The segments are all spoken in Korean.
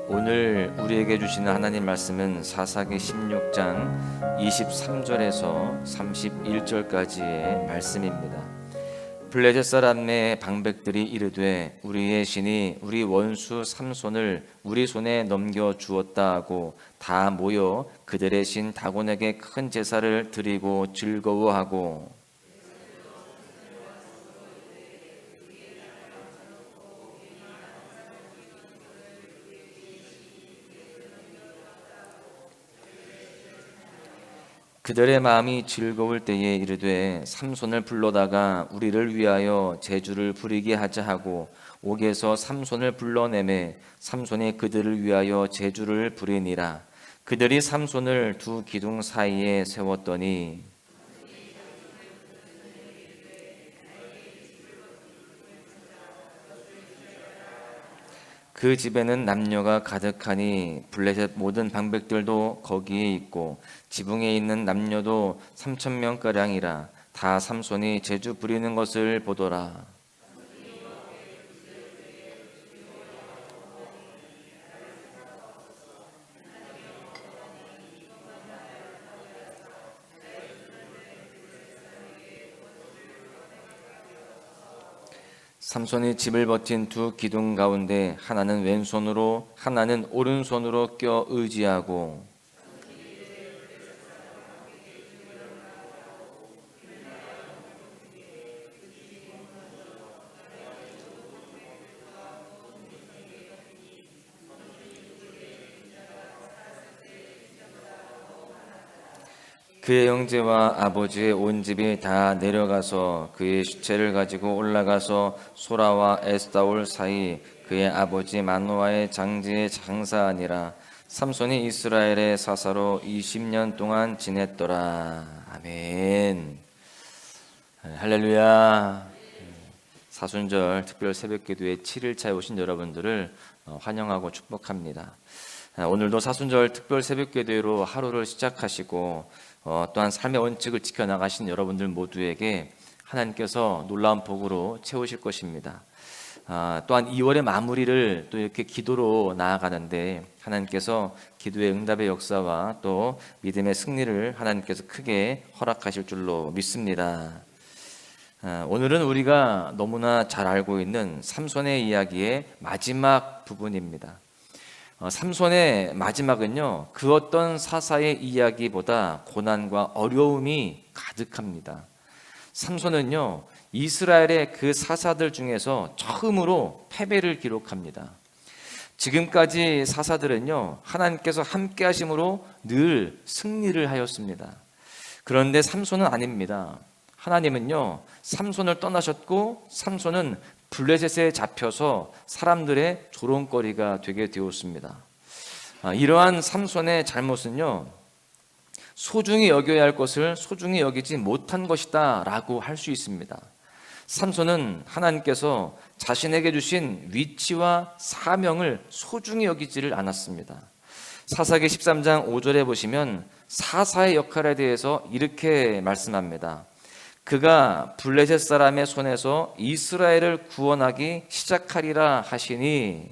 오늘 우리에게 주시는 하나님 말씀은 사사기 16장 23절에서 31절까지의 말씀입니다. 블레셋 사람의 방백들이 이르되 우리의 신이 우리 원수 삼손을 우리 손에 넘겨 주었다 하고 다 모여 그들의 신 다곤에게 큰 제사를 드리고 즐거워하고 그들의 마음이 즐거울 때에 이르되 삼손을 불러다가 우리를 위하여 제주를 부리게 하자 하고 옥에서 삼손을 불러내매 삼손이 그들을 위하여 제주를 부리니라. 그들이 삼손을 두 기둥 사이에 세웠더니 그 집에는 남녀가 가득하니 블레셋 모든 방백들도 거기에 있고 지붕에 있는 남녀도 3,000명가량이라. 다 삼손이 제주 부리는 것을 보더라. 삼손이 집을 버틴 두 기둥 가운데 하나는 왼손으로 하나는 오른손으로 껴 의지하고 그의 형제와 아버지의 온 집이 다 내려가서 그의 시체를 가지고 올라가서 소라와 에스다올 사이 그의 아버지 마노아의 장지에 장사하니라. 삼손이 이스라엘의 사사로 20년 동안 지냈더라. 아멘. 할렐루야. 사순절 특별 새벽기도회 7일차에 오신 여러분들을 환영하고 축복합니다. 오늘도 사순절 특별 새벽기도회로 하루를 시작하시고 또한 삶의 원칙을 지켜나가신 여러분들 모두에게 하나님께서 놀라운 복으로 채우실 것입니다. 또한 2월의 마무리를 또 이렇게 기도로 나아가는데 하나님께서 기도의 응답의 역사와 또 믿음의 승리를 하나님께서 크게 허락하실 줄로 믿습니다. 오늘은 우리가 너무나 잘 알고 있는 삼손의 이야기의 마지막 부분입니다. 삼손의 마지막은요, 그 어떤 사사의 이야기보다 고난과 어려움이 가득합니다. 삼손은요, 이스라엘의 그 사사들 중에서 처음으로 패배를 기록합니다. 지금까지 사사들은요, 하나님께서 함께 하심으로 늘 승리를 하였습니다. 그런데 삼손은 아닙니다. 하나님은요, 삼손을 떠나셨고 삼손은 블레셋에 잡혀서 사람들의 조롱거리가 되게 되었습니다. 이러한 삼손의 잘못은요, 소중히 여겨야 할 것을 소중히 여기지 못한 것이다 라고 할 수 있습니다. 삼손은 하나님께서 자신에게 주신 위치와 사명을 소중히 여기지를 않았습니다. 사사기 13장 5절에 보시면 사사의 역할에 대해서 이렇게 말씀합니다. 그가 블레셋 사람의 손에서 이스라엘을 구원하기 시작하리라 하시니,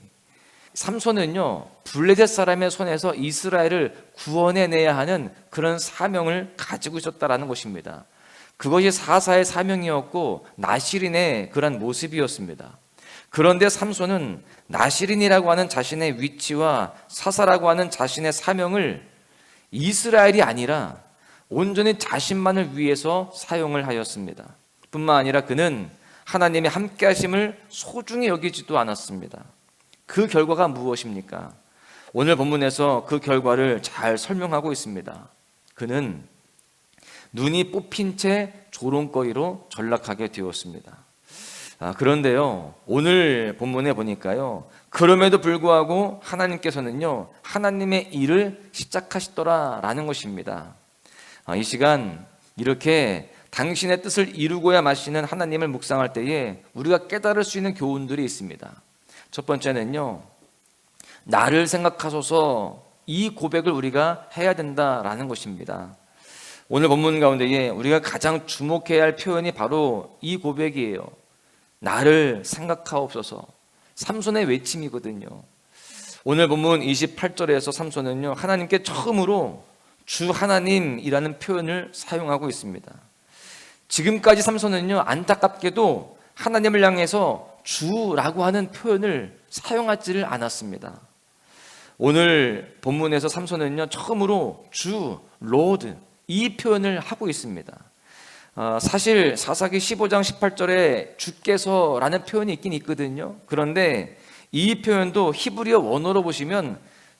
삼손은요, 블레셋 사람의 손에서 이스라엘을 구원해내야 하는 그런 사명을 가지고 있었다라는 것입니다. 그것이 사사의 사명이었고 나시린의 그런 모습이었습니다. 그런데 삼손은 나시린이라고 하는 자신의 위치와 사사라고 하는 자신의 사명을 이스라엘이 아니라 온전히 자신만을 위해서 사용을 하였습니다. 뿐만 아니라 그는 하나님의 함께 하심을 소중히 여기지도 않았습니다. 그 결과가 무엇입니까? 오늘 본문에서 그 결과를 잘 설명하고 있습니다. 그는 눈이 뽑힌 채 조롱거리로 전락하게 되었습니다. 그런데요, 오늘 본문에 보니까요, 그럼에도 불구하고 하나님께서는요, 하나님의 일을 시작하시더라라는 것입니다. 이 시간 이렇게 당신의 뜻을 이루고야 마시는 하나님을 묵상할 때에 우리가 깨달을 수 있는 교훈들이 있습니다. 첫 번째는요, 나를 생각하소서, 이 고백을 우리가 해야 된다라는 것입니다. 오늘 본문 가운데에 우리가 가장 주목해야 할 표현이 바로 이 고백이에요. 나를 생각하옵소서. 삼손의 외침이거든요. 오늘 본문 28절에서 삼손은요, 하나님께 처음으로 주 하나님이라는 표현을 사용하고 있습니다. 지금까지 삼손은요, 안타깝게도 하나님을 향해서 주라고 하는 표현을 사용하지를 않았습니다. 오늘 본문에서 삼손은요, 처음으로 주, 로드 이 표현을 하고 있습니다. 사실 사사기 15장 18절에 주께서라는 표현이 있긴 있거든요. 그런데 이 표현도 히브리어 원어로 보시면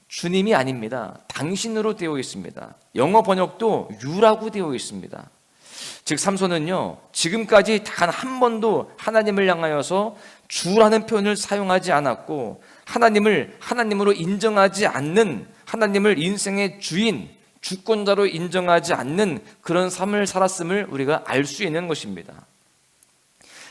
주님이 아닙니다. 당신으로 되어 있습니다. 영어 번역도 you라고 되어 있습니다. 즉 삼손은요, 지금까지 단 한 번도 하나님을 향하여서 주라는 표현을 사용하지 않았고, 하나님을 하나님으로 인정하지 않는, 하나님을 인생의 주인, 주권자로 인정하지 않는 그런 삶을 살았음을 우리가 알 수 있는 것입니다.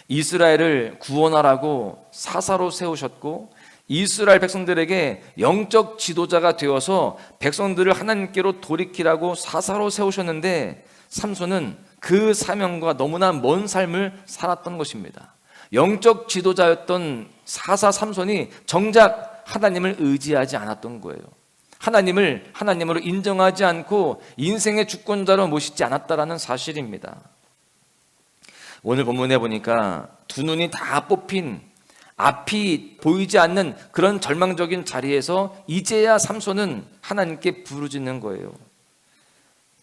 이스라엘을 구원하라고 사사로 세우셨고, 이스라엘 백성들에게 영적 지도자가 되어서 백성들을 하나님께로 돌이키라고 사사로 세우셨는데, 삼손은 그 사명과 너무나 먼 삶을 살았던 것입니다. 영적 지도자였던 사사 삼손이 정작 하나님을 의지하지 않았던 거예요. 하나님을 하나님으로 인정하지 않고 인생의 주권자로 모시지 않았다라는 사실입니다. 오늘 본문에 보니까 두 눈이 다 뽑힌, 앞이 보이지 않는 그런 절망적인 자리에서 이제야 삼손은 하나님께 부르짖는 거예요.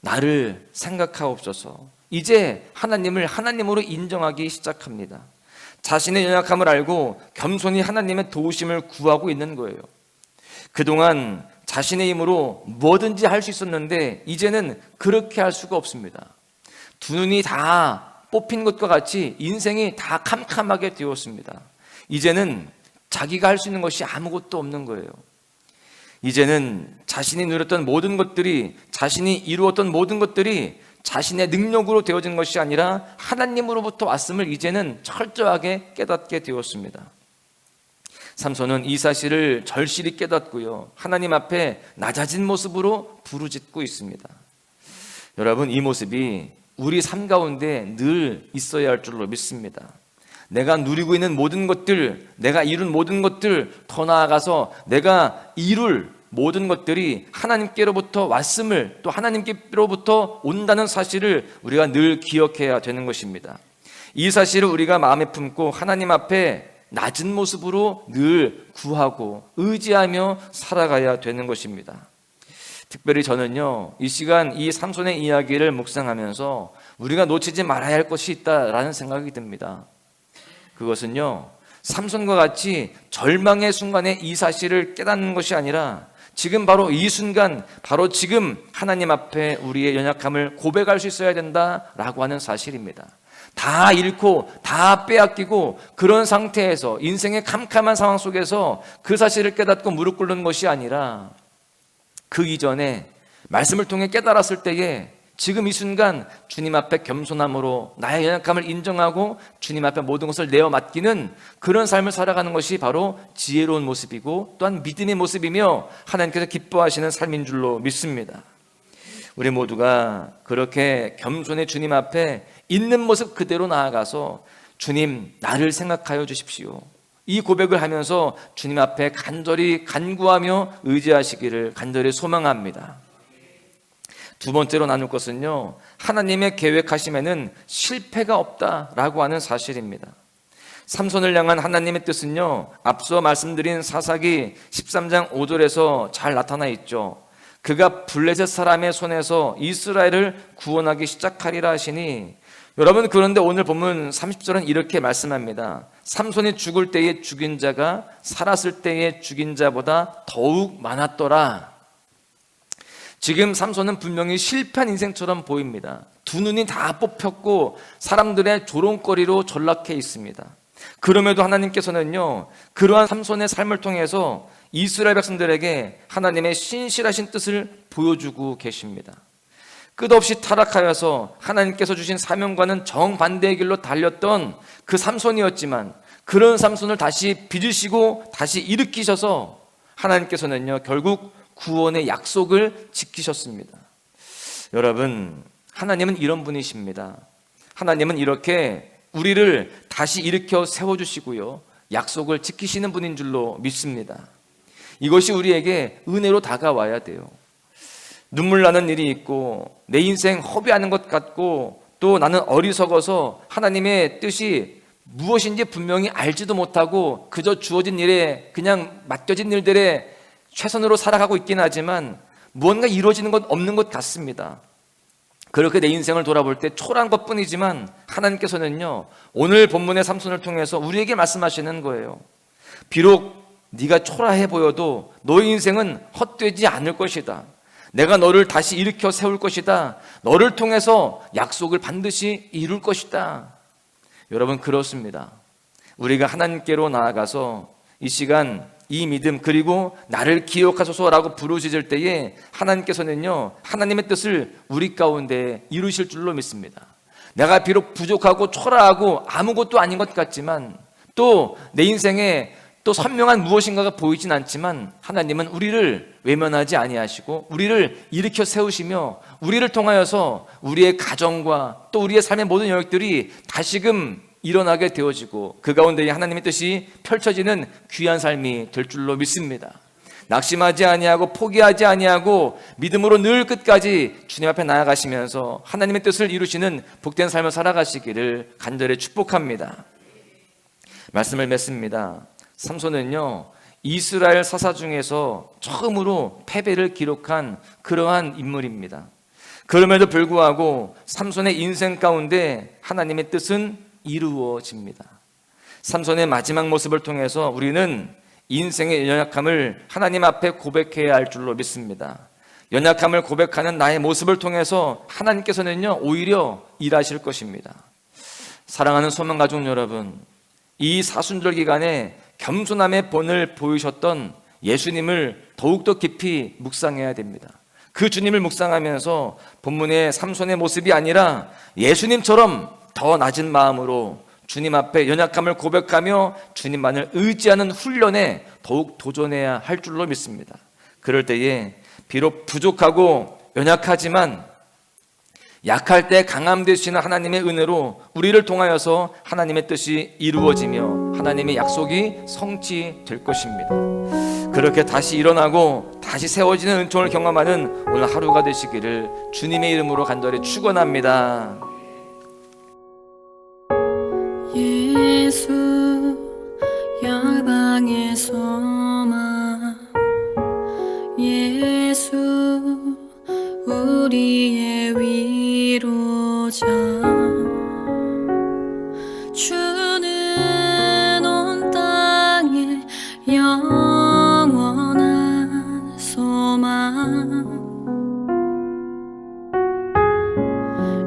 나를 생각하옵소서. 이제 하나님을 하나님으로 인정하기 시작합니다. 자신의 연약함을 알고 겸손히 하나님의 도우심을 구하고 있는 거예요. 그동안 자신의 힘으로 뭐든지 할 수 있었는데 이제는 그렇게 할 수가 없습니다. 두 눈이 다 뽑힌 것과 같이 인생이 다 캄캄하게 되었습니다. 이제는 자기가 할 수 있는 것이 아무것도 없는 거예요. 이제는 자신이 누렸던 모든 것들이, 자신이 이루었던 모든 것들이 자신의 능력으로 되어진 것이 아니라 하나님으로부터 왔음을 이제는 철저하게 깨닫게 되었습니다. 삼손은 이 사실을 절실히 깨닫고요, 하나님 앞에 낮아진 모습으로 부르짖고 있습니다. 여러분, 이 모습이 우리 삶 가운데 늘 있어야 할 줄로 믿습니다. 내가 누리고 있는 모든 것들, 내가 이룬 모든 것들, 더 나아가서 내가 이룰 모든 것들이 하나님께로부터 왔음을, 또 하나님께로부터 온다는 사실을 우리가 늘 기억해야 되는 것입니다. 이 사실을 우리가 마음에 품고 하나님 앞에 낮은 모습으로 늘 구하고 의지하며 살아가야 되는 것입니다. 특별히 저는요, 이 시간 이 삼손의 이야기를 묵상하면서 우리가 놓치지 말아야 할 것이 있다라는 생각이 듭니다. 그것은요, 삼손과 같이 절망의 순간에 이 사실을 깨닫는 것이 아니라 지금 바로 이 순간, 바로 지금 하나님 앞에 우리의 연약함을 고백할 수 있어야 된다라고 하는 사실입니다. 다 잃고 다 빼앗기고 그런 상태에서 인생의 캄캄한 상황 속에서 그 사실을 깨닫고 무릎 꿇는 것이 아니라 그 이전에 말씀을 통해 깨달았을 때에 지금 이 순간 주님 앞에 겸손함으로 나의 연약함을 인정하고 주님 앞에 모든 것을 내어 맡기는 그런 삶을 살아가는 것이 바로 지혜로운 모습이고 또한 믿음의 모습이며 하나님께서 기뻐하시는 삶인 줄로 믿습니다. 우리 모두가 그렇게 겸손히 주님 앞에 있는 모습 그대로 나아가서 주님, 나를 생각하여 주십시오, 이 고백을 하면서 주님 앞에 간절히 간구하며 의지하시기를 간절히 소망합니다. 두 번째로 나눌 것은요, 하나님의 계획하심에는 실패가 없다라고 하는 사실입니다. 삼손을 향한 하나님의 뜻은요, 앞서 말씀드린 사사기 13장 5절에서 잘 나타나 있죠. 그가 블레셋 사람의 손에서 이스라엘을 구원하기 시작하리라 하시니, 여러분, 그런데 오늘 본문 30절은 이렇게 말씀합니다. 삼손이 죽을 때에 죽인 자가 살았을 때에 죽인 자보다 더욱 많았더라. 지금 삼손은 분명히 실패한 인생처럼 보입니다. 두 눈이 다 뽑혔고 사람들의 조롱거리로 전락해 있습니다. 그럼에도 하나님께서는요, 그러한 삼손의 삶을 통해서 이스라엘 백성들에게 하나님의 신실하신 뜻을 보여주고 계십니다. 끝없이 타락하여서 하나님께서 주신 사명과는 정반대의 길로 달렸던 그 삼손이었지만, 그런 삼손을 다시 빚으시고 다시 일으키셔서 하나님께서는요, 결국 구원의 약속을 지키셨습니다. 여러분, 하나님은 이런 분이십니다. 하나님은 이렇게 우리를 다시 일으켜 세워주시고요, 약속을 지키시는 분인 줄로 믿습니다. 이것이 우리에게 은혜로 다가와야 돼요. 눈물 나는 일이 있고 내 인생 허비하는 것 같고 또 나는 어리석어서 하나님의 뜻이 무엇인지 분명히 알지도 못하고 그저 주어진 일에 그냥 맡겨진 일들에 최선으로 살아가고 있긴 하지만 무언가 이루어지는 것 없는 것 같습니다. 그렇게 내 인생을 돌아볼 때 초라한 것뿐이지만 하나님께서는요, 오늘 본문의 삼손을 통해서 우리에게 말씀하시는 거예요. 비록 네가 초라해 보여도 너의 인생은 헛되지 않을 것이다. 내가 너를 다시 일으켜 세울 것이다. 너를 통해서 약속을 반드시 이룰 것이다. 여러분, 그렇습니다. 우리가 하나님께로 나아가서 이 시간 이 믿음 그리고 나를 기억하소서라고 부르짖을 때에 하나님께서는요, 하나님의 뜻을 우리 가운데 이루실 줄로 믿습니다. 내가 비록 부족하고 초라하고 아무것도 아닌 것 같지만 또 내 인생에 또 선명한 무엇인가가 보이진 않지만 하나님은 우리를 외면하지 아니하시고 우리를 일으켜 세우시며 우리를 통하여서 우리의 가정과 또 우리의 삶의 모든 영역들이 다시금 일어나게 되어지고 그 가운데 하나님의 뜻이 펼쳐지는 귀한 삶이 될 줄로 믿습니다. 낙심하지 아니하고 포기하지 아니하고 믿음으로 늘 끝까지 주님 앞에 나아가시면서 하나님의 뜻을 이루시는 복된 삶을 살아가시기를 간절히 축복합니다. 말씀을 맺습니다. 삼손은요, 이스라엘 사사 중에서 처음으로 패배를 기록한 그러한 인물입니다. 그럼에도 불구하고 삼손의 인생 가운데 하나님의 뜻은 이루어집니다. 삼손의 마지막 모습을 통해서 우리는 인생의 연약함을 하나님 앞에 고백해야 할 줄로 믿습니다. 연약함을 고백하는 나의 모습을 통해서 하나님께서는요, 오히려 일하실 것입니다. 사랑하는 소망가족 여러분, 이 사순절 기간에 겸손함의 본을 보이셨던 예수님을 더욱더 깊이 묵상해야 됩니다. 그 주님을 묵상하면서 본문의 삼손의 모습이 아니라 예수님처럼 더 낮은 마음으로 주님 앞에 연약함을 고백하며 주님만을 의지하는 훈련에 더욱 도전해야 할 줄로 믿습니다. 그럴 때에 비록 부족하고 연약하지만 약할 때 강함 되시는 하나님의 은혜로 우리를 통하여서 하나님의 뜻이 이루어지며 하나님의 약속이 성취될 것입니다. 그렇게 다시 일어나고 다시 세워지는 은총을 경험하는 오늘 하루가 되시기를 주님의 이름으로 간절히 축원합니다. 예수 열방의 소망, 예수 우리의 위로자, 주는 온 땅에 영원한 소망,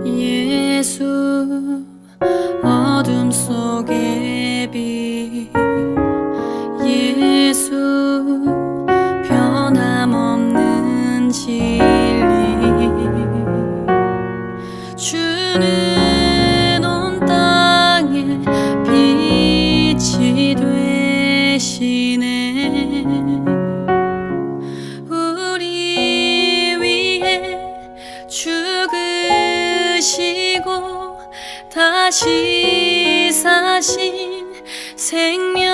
예수 어둠 속의 빛, 예수 변함없는 진리, 주는 온 땅에 빛이 되시네. 우리 위해 죽으시고 다시 사신 생명